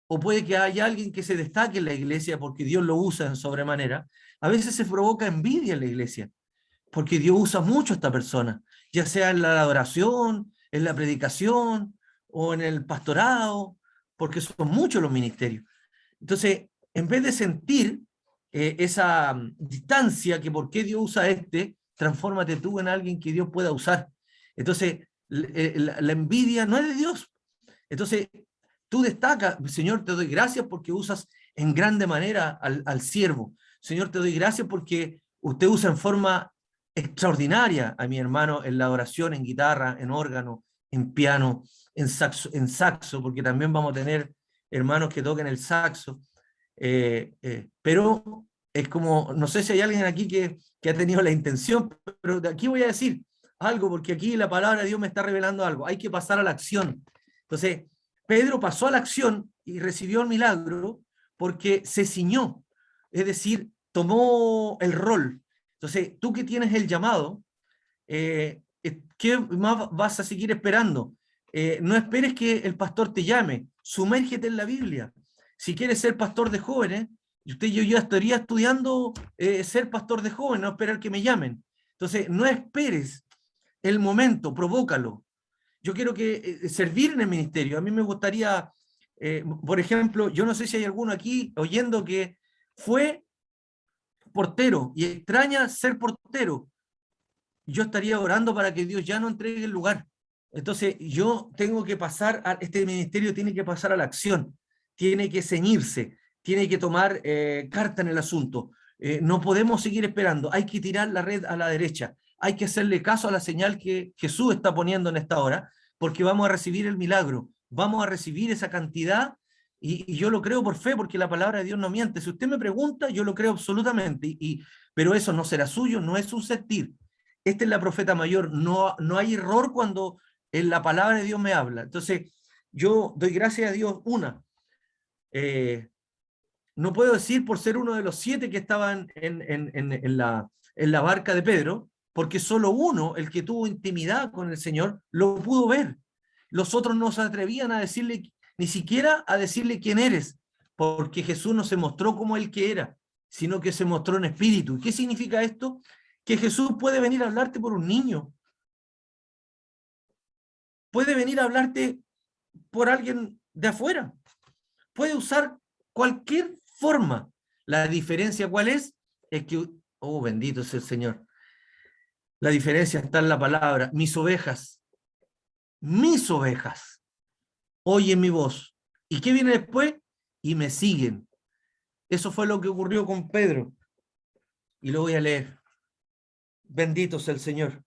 o puede que haya alguien que se destaque en la iglesia porque Dios lo usa en sobremanera, a veces se provoca envidia en la iglesia, porque Dios usa mucho a esta persona, ya sea en la adoración, en la predicación o en el pastorado, porque son muchos los ministerios. Entonces, en vez de sentir esa distancia, que por qué Dios usa transfórmate tú en alguien que Dios pueda usar. Entonces, la envidia no es de Dios. Entonces, tú destacas, Señor, te doy gracias porque usas en grande manera al siervo. Señor, te doy gracias porque usted usa en forma extraordinaria a mi hermano en la oración, en guitarra, en órgano, en piano, en saxo, porque también vamos a tener hermanos que toquen el saxo. Pero es como, no sé si hay alguien aquí que ha tenido la intención, pero de aquí voy a decir algo, porque aquí la palabra de Dios me está revelando algo. Hay que pasar a la acción. Entonces, Pedro pasó a la acción y recibió el milagro porque se ciñó, es decir, tomó el rol. Entonces, tú que tienes el llamado, ¿qué más vas a seguir esperando? No esperes que el pastor te llame, sumérgete en la Biblia. Si quieres ser pastor de jóvenes, yo ya estaría estudiando ser pastor de jóvenes, no esperar que me llamen. Entonces, no esperes el momento, provócalo. Yo quiero que servir en el ministerio. A mí me gustaría, por ejemplo, yo no sé si hay alguno aquí oyendo que fue portero y extraña ser portero. Yo estaría orando para que Dios ya no entregue el lugar. Entonces, yo tengo que pasar, este ministerio tiene que pasar a la acción, tiene que ceñirse, tiene que tomar carta en el asunto. No podemos seguir esperando, hay que tirar la red a la derecha, hay que hacerle caso a la señal que Jesús está poniendo en esta hora, porque vamos a recibir el milagro, vamos a recibir esa cantidad Y yo lo creo por fe, porque la palabra de Dios no miente. Si usted me pregunta, yo lo creo absolutamente. Pero eso no será suyo, no es un sentir. Esta es la profeta mayor. No hay error cuando en la palabra de Dios me habla. Entonces, yo doy gracias a Dios. No puedo decir por ser uno de los 7 que estaban en la barca de Pedro, porque solo uno, el que tuvo intimidad con el Señor, lo pudo ver. Los otros no se atrevían a decirle, ni siquiera a decirle quién eres, porque Jesús no se mostró como el que era, sino que se mostró en espíritu. ¿Qué significa esto? Que Jesús puede venir a hablarte por un niño, puede venir a hablarte por alguien de afuera, puede usar cualquier forma. La diferencia, ¿cuál es? Es que, oh, bendito es el Señor. La diferencia está en la palabra, mis ovejas, oyen mi voz. ¿Y qué viene después? Y me siguen. Eso fue lo que ocurrió con Pedro. Y lo voy a leer. Bendito es el Señor.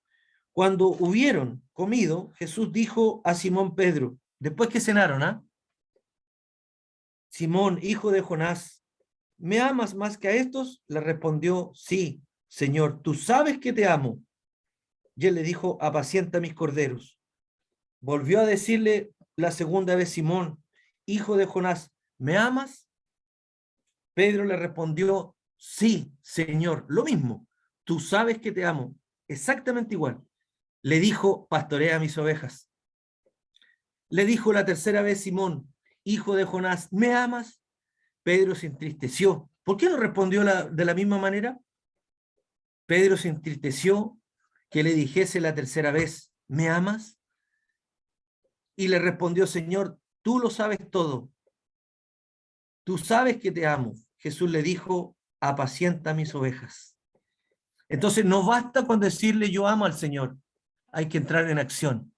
Cuando hubieron comido, Jesús dijo a Simón Pedro, después que cenaron, Simón, hijo de Jonás, ¿me amas más que a estos? Le respondió, sí, Señor, tú sabes que te amo. Y él le dijo, apacienta mis corderos. Volvió a decirle la segunda vez, Simón, hijo de Jonás, ¿me amas? Pedro le respondió, sí, Señor, lo mismo, tú sabes que te amo, exactamente igual. Le dijo, pastorea mis ovejas. Le dijo la tercera vez, Simón, hijo de Jonás, ¿me amas? Pedro se entristeció. ¿Por qué no respondió de la misma manera? Pedro se entristeció que le dijese la tercera vez, ¿me amas? Y le respondió, Señor, tú lo sabes todo. Tú sabes que te amo. Jesús le dijo, apacienta mis ovejas. Entonces no basta con decirle yo amo al Señor. Hay que entrar en acción.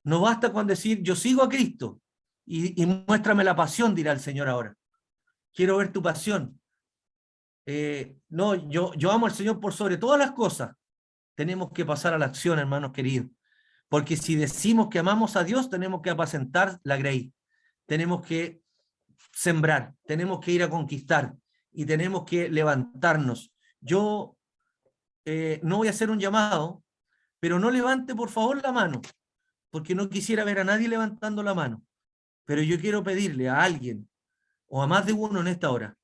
No basta con decir yo sigo a Cristo y muéstrame la pasión, dirá el Señor ahora. Quiero ver tu pasión. No, yo amo al Señor por sobre todas las cosas. Tenemos que pasar a la acción, hermanos queridos. Porque si decimos que amamos a Dios, tenemos que apacentar la grey. Tenemos que sembrar, tenemos que ir a conquistar y tenemos que levantarnos. Yo no voy a hacer un llamado, pero no levante por favor la mano, porque no quisiera ver a nadie levantando la mano. Pero yo quiero pedirle a alguien, o a más de uno en esta hora,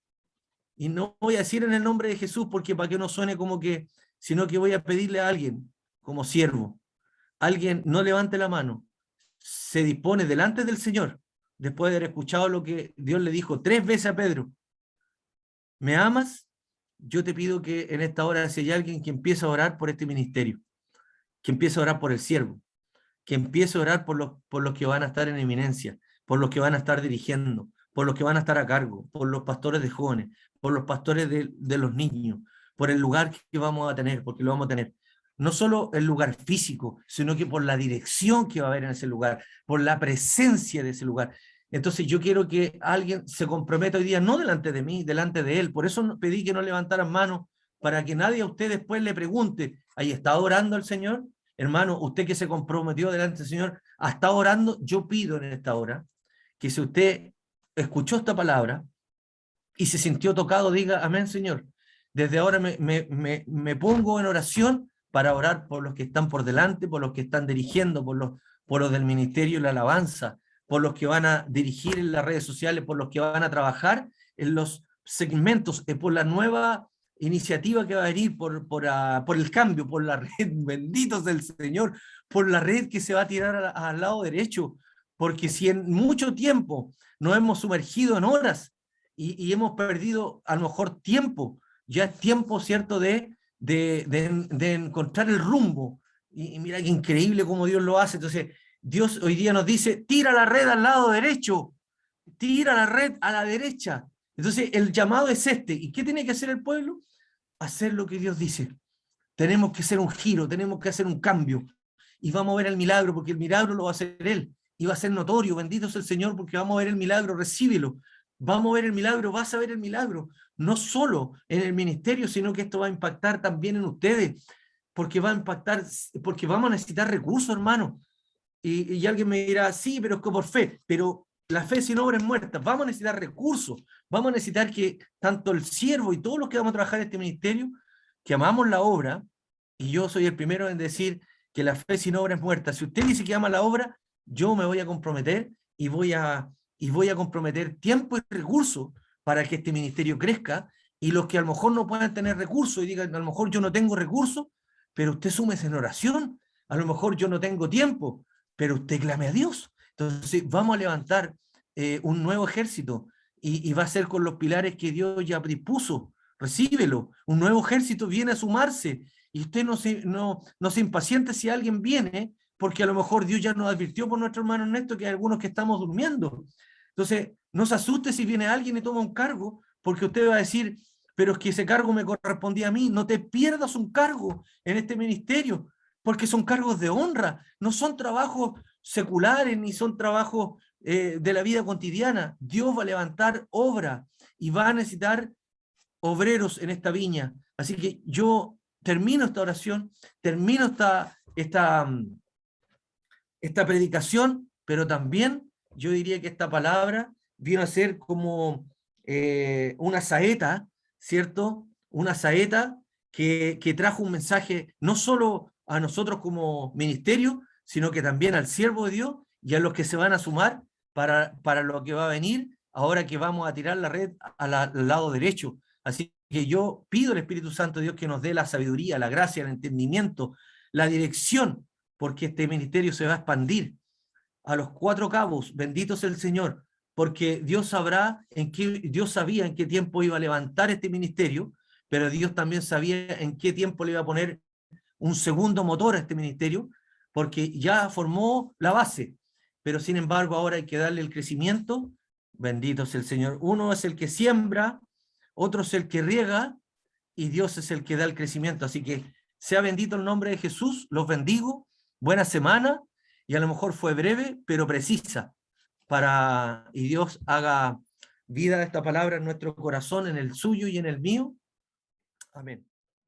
y no voy a decir en el nombre de Jesús, porque para que no suene como que, sino que voy a pedirle a alguien, como siervo, alguien no levante la mano, se dispone delante del Señor, después de haber escuchado lo que Dios le dijo 3 veces a Pedro, ¿me amas? Yo te pido que en esta hora, si hay alguien que empiece a orar por este ministerio, que empiece a orar por el siervo, que empiece a orar por los que van a estar en eminencia, por los que van a estar dirigiendo, por los que van a estar a cargo, por los pastores de jóvenes, por los pastores de los niños, por el lugar que vamos a tener, porque lo vamos a tener. No solo el lugar físico, sino que por la dirección que va a haber en ese lugar, por la presencia de ese lugar. Entonces yo quiero que alguien se comprometa hoy día, no delante de mí, delante de él. Por eso pedí que no levantaran manos, para que nadie a usted después le pregunte, ¿ahí está orando el Señor? Hermano, usted que se comprometió delante del Señor, ¿ha estado orando? Yo pido en esta hora que si usted escuchó esta palabra y se sintió tocado, diga, amén, Señor. Desde ahora me pongo en oración para orar por los que están por delante, por los que están dirigiendo, por los del ministerio y la alabanza, por los que van a dirigir en las redes sociales, por los que van a trabajar en los segmentos, por la nueva iniciativa que va a venir, por el cambio, por la red, benditos del Señor, por la red que se va a tirar al lado derecho, porque si en mucho tiempo nos hemos sumergido en horas y hemos perdido a lo mejor tiempo, ya es tiempo, ¿cierto?, de encontrar el rumbo. Y mira qué increíble cómo Dios lo hace. Entonces, Dios hoy día nos dice, tira la red al lado derecho, tira la red a la derecha. Entonces, el llamado es este. ¿Y qué tiene que hacer el pueblo? Hacer lo que Dios dice. Tenemos que hacer un giro, tenemos que hacer un cambio. Y vamos a ver el milagro, porque el milagro lo va a hacer Él. Y va a ser notorio, bendito es el Señor, porque vamos a ver el milagro, recíbelo. Vamos a ver el milagro, vas a ver el milagro. No solo en el ministerio, sino que esto va a impactar también en ustedes, porque va a impactar, porque vamos a necesitar recursos, hermano. Y alguien me dirá, sí, pero es que por fe. Pero la fe sin obra es muerta. Vamos a necesitar recursos, vamos a necesitar que tanto el siervo y todos los que vamos a trabajar en este ministerio, que amamos la obra, y yo soy el primero en decir que la fe sin obra es muerta. Si usted dice que ama la obra, yo me voy a comprometer y voy a comprometer tiempo y recursos para que este ministerio crezca, y los que a lo mejor no puedan tener recursos y digan, a lo mejor yo no tengo recursos, pero usted súmese en oración. A lo mejor yo no tengo tiempo, pero usted clame a Dios. Entonces vamos a levantar un nuevo ejército, y va a ser con los pilares que Dios ya dispuso. Recíbelo. Un nuevo ejército viene a sumarse, y usted no se impaciente si alguien viene, porque a lo mejor Dios ya nos advirtió por nuestro hermano Ernesto que hay algunos que estamos durmiendo. Entonces, no se asuste si viene alguien y toma un cargo, porque usted va a decir, pero es que ese cargo me correspondía a mí. No te pierdas un cargo en este ministerio, porque son cargos de honra, no son trabajos seculares, ni son trabajos de la vida cotidiana. Dios va a levantar obra y va a necesitar obreros en esta viña. Así que yo termino esta oración, termino esta predicación, pero también yo diría que esta palabra vino a ser como una saeta, ¿cierto? Una saeta que trajo un mensaje no solo a nosotros como ministerio, sino que también al siervo de Dios y a los que se van a sumar para lo que va a venir ahora que vamos a tirar la red al lado derecho. Así que yo pido al Espíritu Santo de Dios que nos dé la sabiduría, la gracia, el entendimiento, la dirección, porque este ministerio se va a expandir a los cuatro cabos. Bendito sea el Señor, porque Dios sabía en qué tiempo iba a levantar este ministerio, pero Dios también sabía en qué tiempo le iba a poner un segundo motor a este ministerio, porque ya formó la base, pero sin embargo ahora hay que darle el crecimiento. Bendito sea el Señor. Uno es el que siembra, otro es el que riega, y Dios es el que da el crecimiento. Así que sea bendito el nombre de Jesús, los bendigo, buena semana, y a lo mejor fue breve, pero precisa, y Dios haga vida de esta palabra en nuestro corazón, en el suyo y en el mío. Amén.